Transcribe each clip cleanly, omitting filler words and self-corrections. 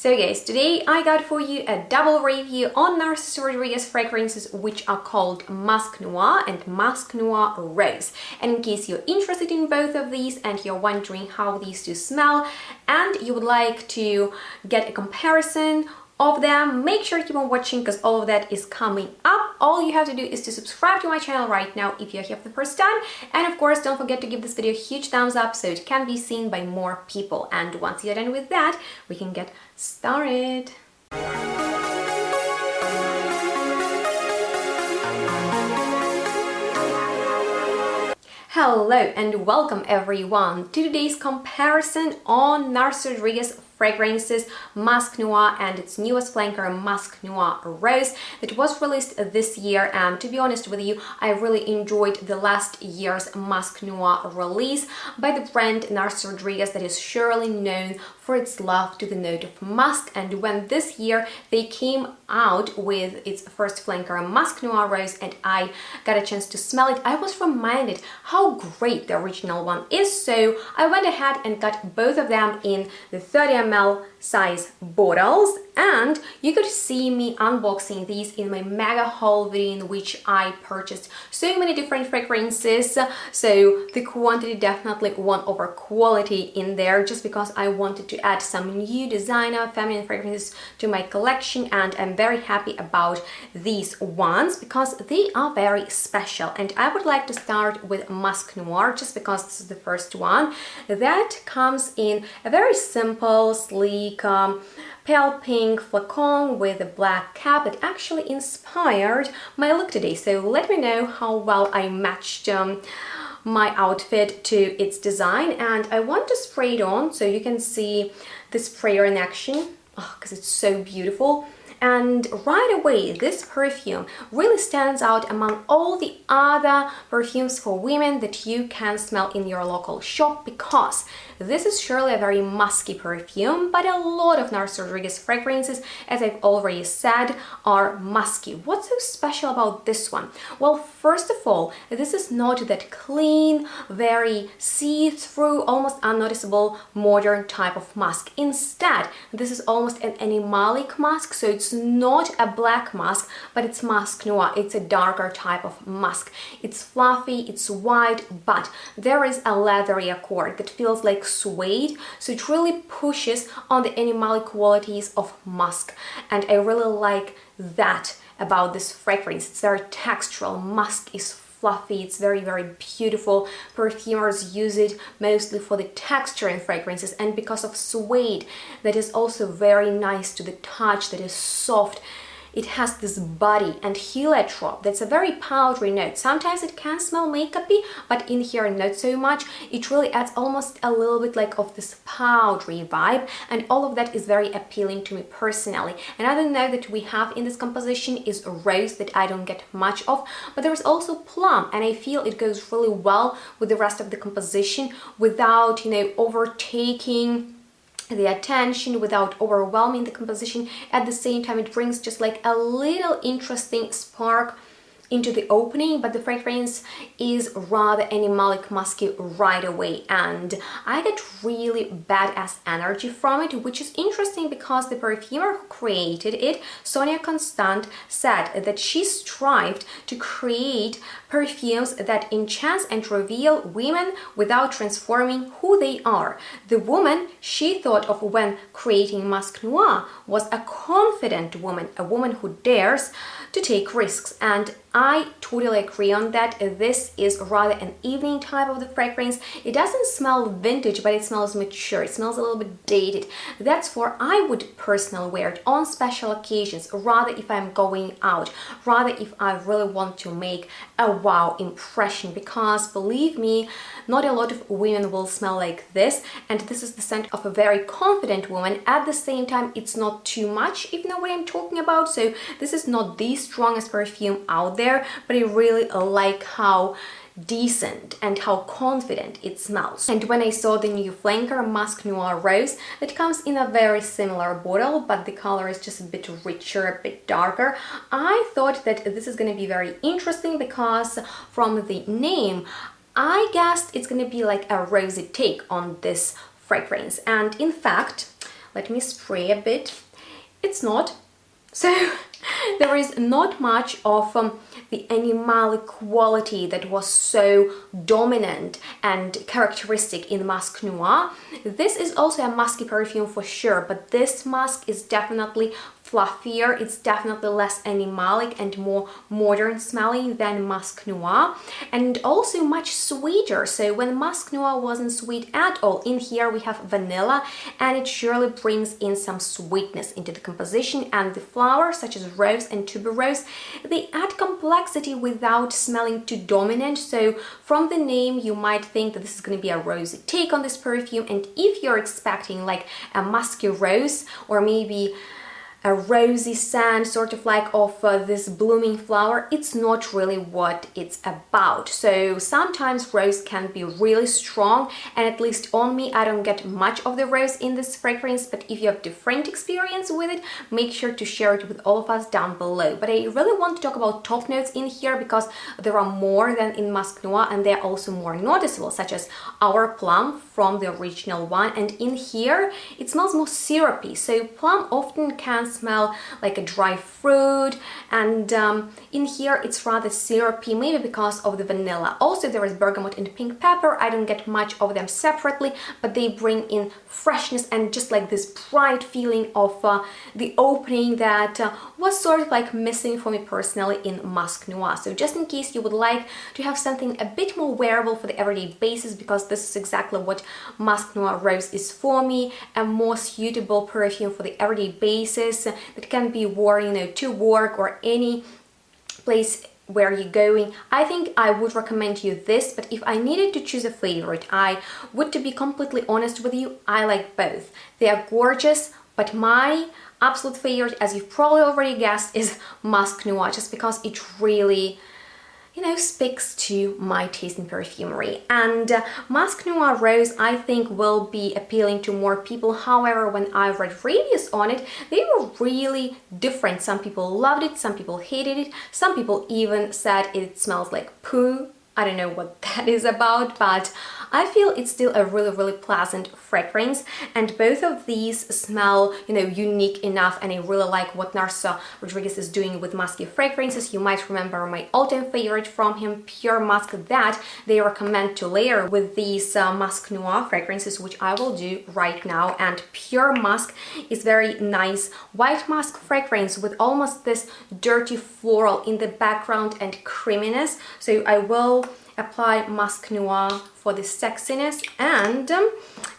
So guys, today I got for you a double review on Narciso Rodriguez fragrances which are called Musk Noir and Musk Noir Rose. And in case you're interested in both of these and you're wondering how these two smell and you would like to get a comparison of them, make sure to keep on watching because all of that is coming up. All you have to do is to subscribe to my channel right now if you're here for the first time, and of course don't forget to give this video a huge thumbs up so it can be seen by more people. And once you're done with that, we can get started. Hello and welcome everyone to today's comparison on Narciso Rodriguez fragrances Musk Noir and its newest flanker Musk Noir Rose that was released this year. And to be honest with you, I really enjoyed the last year's Musk Noir release by the brand Narciso Rodriguez that is surely known for its love to the note of musk. And when this year they came out with its first flanker Musk Noir Rose and I got a chance to smell it, I was reminded how great the original one is. So I went ahead and got both of them in the 30 ml size bottles, and you could see me unboxing these in my mega haul video in which I purchased so many different fragrances. So the quantity definitely won over quality in there, just because I wanted to add some new designer feminine fragrances to my collection, and I'm very happy about these ones because they are very special. And I would like to start with Musk Noir just because this is the first one that comes in a very simple, sleek, pale pink flacon with a black cap that actually inspired my look today. So let me know how well I matched my outfit to its design. And I want to spray it on so you can see the sprayer in action because it's so beautiful. And right away, this perfume really stands out among all the other perfumes for women that you can smell in your local shop, because this is surely a very musky perfume, but a lot of Narciso Rodriguez fragrances, as I've already said, are musky. What's so special about this one? Well, first of all, this is not that clean, very see-through, almost unnoticeable modern type of musk. Instead, this is almost an animalic musk, so it's not a black musk, but it's Musk Noir. It's a darker type of musk. It's fluffy, it's white, but there is a leathery accord that feels like suede, so it really pushes on the animalic qualities of musk, and I really like that about this fragrance. It's very textural. Musk is fluffy, it's very beautiful. Perfumers use it mostly for the texture in fragrances, and because of suede that is also very nice to the touch, that is soft. It has this body and heliotrope that's a very powdery note. Sometimes it can smell makeup-y, but in here not so much. It really adds almost a little bit like of this powdery vibe, and all of that is very appealing to me personally. Another note that we have in this composition is rose that I don't get much of, but there is also plum, and I feel it goes really well with the rest of the composition without, overtaking the attention, without overwhelming the composition. At the same time, it brings just like a little interesting spark into the opening, but the fragrance is rather animalic, musky right away, and I get really badass energy from it, which is interesting because the perfumer who created it, Sonia Constant, said that she strived to create perfumes that enchant and reveal women without transforming who they are. The woman she thought of when creating Musk Noir was a confident woman, a woman who dares to take risks, and I totally agree on that. This is rather an evening type of the fragrance. It doesn't smell vintage, but it smells mature. It smells a little bit dated. That's where I would personally wear it on special occasions, rather if I'm going out, rather if I really want to make a wow impression, because believe me, not a lot of women will smell like this, and this is the scent of a very confident woman. At the same time, it's not too much, if you know what I'm talking about. So this is not the strongest perfume out there, but I really like how decent and how confident it smells. And when I saw the new flanker Musk Noir Rose that comes in a very similar bottle, but the color is just a bit richer, a bit darker, I thought that this is going to be very interesting because from the name I guessed it's going to be like a rosy take on this fragrance. And in fact, let me spray a bit. It's not. So there is not much of the animalic quality that was so dominant and characteristic in Musk Noir. This is also a musky perfume for sure, but this musk is definitely fluffier, it's definitely less animalic and more modern smelling than Musk Noir, and also much sweeter. So when Musk Noir wasn't sweet at all, in here we have vanilla, and it surely brings in some sweetness into the composition, and the flowers such as rose and tuberose, they add complexity without smelling too dominant. So from the name you might think that this is going to be a rosy take on this perfume, and if you're expecting like a musky rose or maybe a rosy scent, sort of like of this blooming flower, it's not really what it's about. So sometimes rose can be really strong, and at least on me, I don't get much of the rose in this fragrance, but if you have different experience with it, make sure to share it with all of us down below. But I really want to talk about top notes in here because there are more than in Musk Noir, and they're also more noticeable, such as our plum from the original one, and in here it smells more syrupy. So plum often can smell like a dry fruit, and in here it's rather syrupy, maybe because of the vanilla. Also there is bergamot and pink pepper. I don't get much of them separately, but they bring in freshness and just like this bright feeling of the opening that was sort of like missing for me personally in Musk Noir. So just in case you would like to have something a bit more wearable for the everyday basis, because this is exactly what Musk Noir Rose is for me, a more suitable perfume for the everyday basis that can be worn, you know, to work or any place where you're going. I think I would recommend you this, but if I needed to choose a favorite, I would, to be completely honest with you, I like both. They are gorgeous, but my absolute favorite, as you've probably already guessed, is Musk Noir, just because it really, you know, speaks to my taste in perfumery. And Musk Noir Rose, I think, will be appealing to more people. However, when I read reviews on it, they were really different. Some people loved it, some people hated it, some people even said it smells like poo. I don't know what that is about, but I feel it's still a really pleasant fragrance, and both of these smell, you know, unique enough, and I really like what Narciso Rodriguez is doing with musky fragrances. You might remember my all-time favorite from him, Pure Musk, that they recommend to layer with these Musk Noir fragrances, which I will do right now. And Pure Musk is very nice white musk fragrance with almost this dirty floral in the background and creaminess. So I will apply Musk Noir for the sexiness, and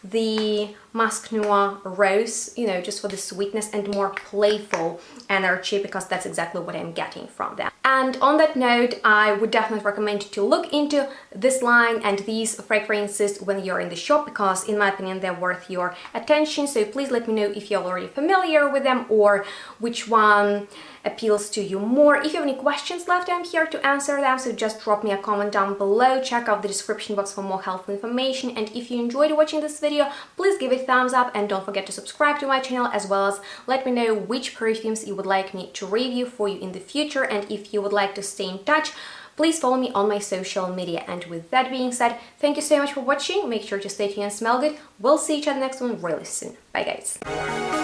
the Musk Noir Rose, you know, just for the sweetness and more playful energy, because that's exactly what I'm getting from them. And on that note, I would definitely recommend you to look into this line and these fragrances when you're in the shop, because in my opinion they're worth your attention. So please let me know if you're already familiar with them or which one appeals to you more. If you have any questions left, I'm here to answer them, so just drop me a comment down below. Check out the description box for more helpful information, and if you enjoyed watching this video, please give it a thumbs up and don't forget to subscribe to my channel, as well as let me know which perfumes you would like me to review for you in the future. And if you would like to stay in touch, please follow me on my social media. And with that being said, thank you so much for watching. Make sure to stay tuned and smell good. We'll see each other next one really soon. Bye guys.